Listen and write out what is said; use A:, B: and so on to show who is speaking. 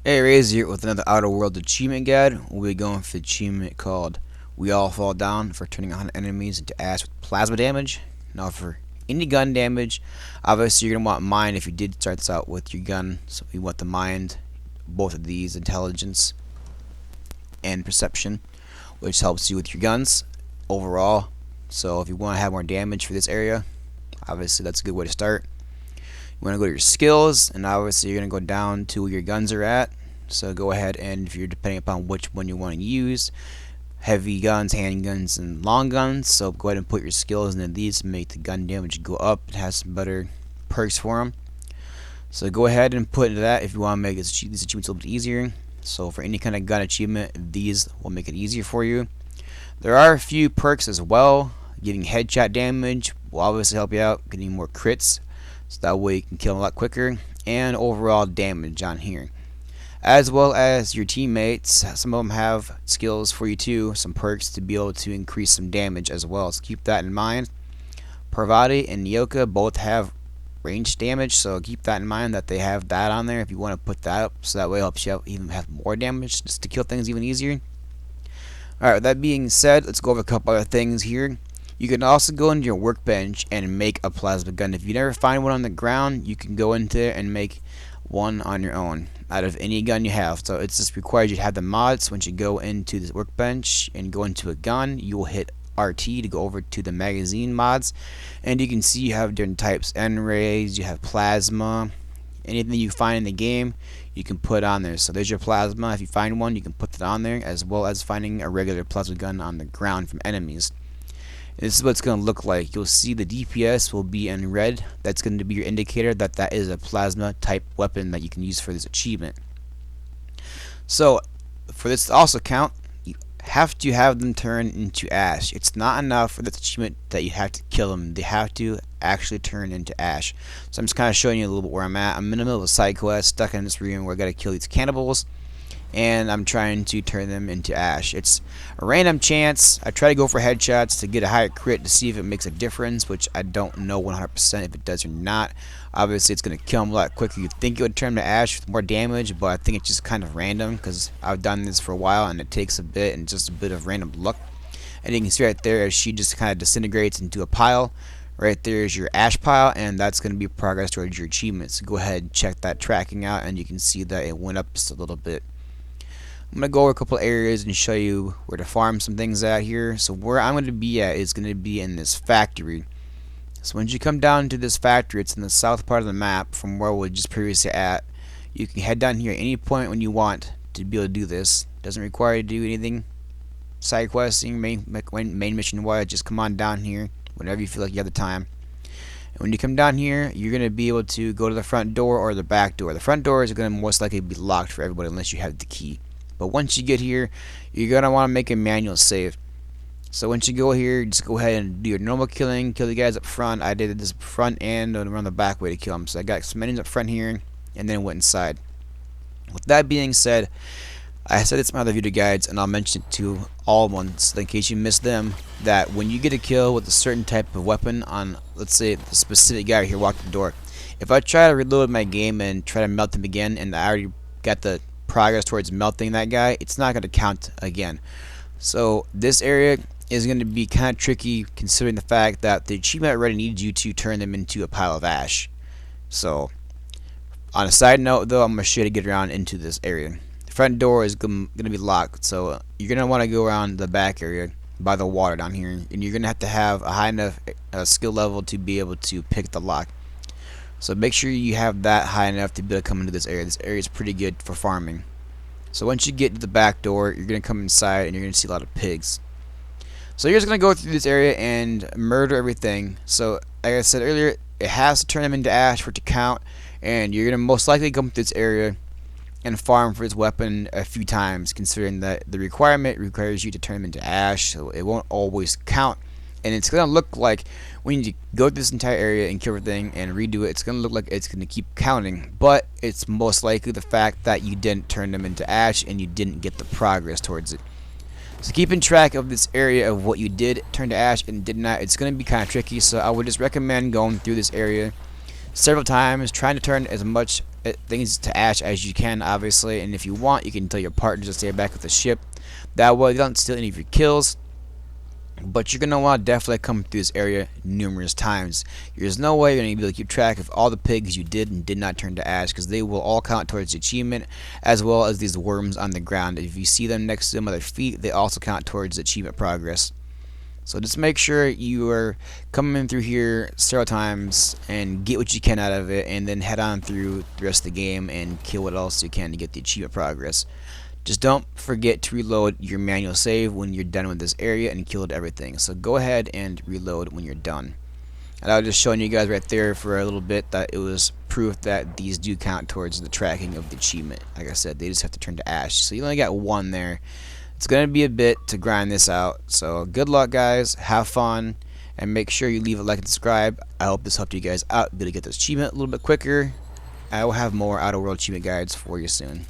A: Hey, Ray's here with another Outer World achievement guide. We'll be going for the achievement called We All Fall Down for turning 100 enemies into ash with plasma damage. Now for any gun damage, obviously you're going to want mind if you did start this out with your gun. So you want the mind, both of these, intelligence and perception, which helps you with your guns overall. So if you want to have more damage for this area, obviously that's a good way to start. You want to go to your skills, and obviously you're going to go down to where your guns are at. So go ahead, and if you're depending upon which one you want to use, heavy guns, handguns, and long guns. So go ahead and put your skills into these to make the gun damage go up. It has some better perks for them. So go ahead and put into that if you want to make these achievements a little bit easier. So for any kind of gun achievement, these will make it easier for you. There are a few perks as well. Getting headshot damage will obviously help you out. Getting more crits, so that way you can kill them a lot quicker, and overall damage on here, as well as your teammates. Some of them have skills for you too, some perks to be able to increase some damage as well, so keep that in mind. Parvati and Nyoka both have range damage, so keep that in mind that they have that on there if you want to put that up, so that way it helps you even have more damage just to kill things even easier. Alright, with that being said, let's go over a couple other things here. You can also go into your workbench and make a plasma gun. If you never find one on the ground, you can go into it and make one on your own out of any gun you have. So it's just required you to have the mods. Once you go into this workbench and go into a gun, you will hit RT to go over to the magazine mods, and you can see you have different types: N-rays, you have plasma, anything you find in the game you can put on there. So there's your plasma. If you find one, you can put it on there, as well as finding a regular plasma gun on the ground from enemies. This is what it's going to look like. You'll see the DPS will be in red. That's going to be your indicator that that is a plasma type weapon that you can use for this achievement. So for this to also count, you have to have them turn into ash. It's not enough for this achievement that you have to kill them. They have to actually turn into ash. So I'm just kind of showing you a little bit where I'm at. I'm in the middle of a side quest, stuck in this room where I got to kill these cannibals, and I'm trying to turn them into ash. It's a random chance. I try to go for headshots to get a higher crit to see if it makes a difference, which I don't know 100% if it does or not. Obviously, it's going to kill them a lot quicker. You'd think it would turn them to ash with more damage, but I think it's just kind of random because I've done this for a while and it takes a bit and just a bit of random luck. And you can see right there as she just kind of disintegrates into a pile. Right there is your ash pile, and that's going to be progress towards your achievements. So go ahead and check that tracking out, and you can see that it went up just a little bit. I'm going to go over a couple areas and show you where to farm some things out here. So where I'm going to be at is going to be in this factory. So once you come down to this factory, it's in the south part of the map from where we were just previously at. You can head down here at any point when you want to be able to do this. Doesn't require you to do anything side questing, main mission wise. Just come on down here whenever you feel like you have the time. And when you come down here, you're going to be able to go to the front door or the back door. The front door is going to most likely be locked for everybody unless you have the key. But once you get here, you're going to want to make a manual save. So once you go here, just go ahead and do your normal killing. Kill the guys up front. I did this front and around the back way to kill them. So I got some enemies up front here and then went inside. With that being said, I said it's in my other video guides, and I'll mention it to all ones in case you missed them, that when you get a kill with a certain type of weapon on, let's say, the specific guy here walking the door, if I try to reload my game and try to melt him again and I already got the progress towards melting that guy, it's not going to count again. So this area is going to be kind of tricky considering the fact that the achievement already needs you to turn them into a pile of ash. So on a side note though, I'm going to show you to get around into this area. The front door is going to be locked, so you're going to want to go around the back area by the water down here, and you're going to have a high enough skill level to be able to pick the lock. So make sure you have that high enough to be able to come into this area. This area is pretty good for farming. So once you get to the back door, you're going to come inside and you're going to see a lot of pigs. So you're just going to go through this area and murder everything. So like I said earlier, it has to turn them into ash for it to count, and you're going to most likely come to this area and farm for this weapon a few times, considering that the requirement requires you to turn them into ash, so it won't always count. And it's going to look like when you go through this entire area and kill everything and redo it, it's going to look like it's going to keep counting. But it's most likely the fact that you didn't turn them into ash and you didn't get the progress towards it. So keeping track of this area of what you did turn to ash and did not, it's going to be kind of tricky. So I would just recommend going through this area several times, trying to turn as much things to ash as you can, obviously. And if you want, you can tell your partner to stay back with the ship. That way, they don't steal any of your kills. But you're going to want to definitely come through this area numerous times. There's no way you're going to be able to keep track of all the pigs you did and did not turn to ash, because they will all count towards the achievement, as well as these worms on the ground. If you see them next to them on their feet, they also count towards the achievement progress. So just make sure you are coming through here several times and get what you can out of it, and then head on through the rest of the game and kill what else you can to get the achievement progress. Just don't forget to reload your manual save when you're done with this area and killed everything. So go ahead and reload when you're done. And I was just showing you guys right there for a little bit that it was proof that these do count towards the tracking of the achievement. Like I said, they just have to turn to ash. So you only got one there. It's going to be a bit to grind this out. So good luck, guys. Have fun. And make sure you leave a like and subscribe. I hope this helped you guys out. Be able to get this achievement a little bit quicker. I will have more Outer World achievement guides for you soon.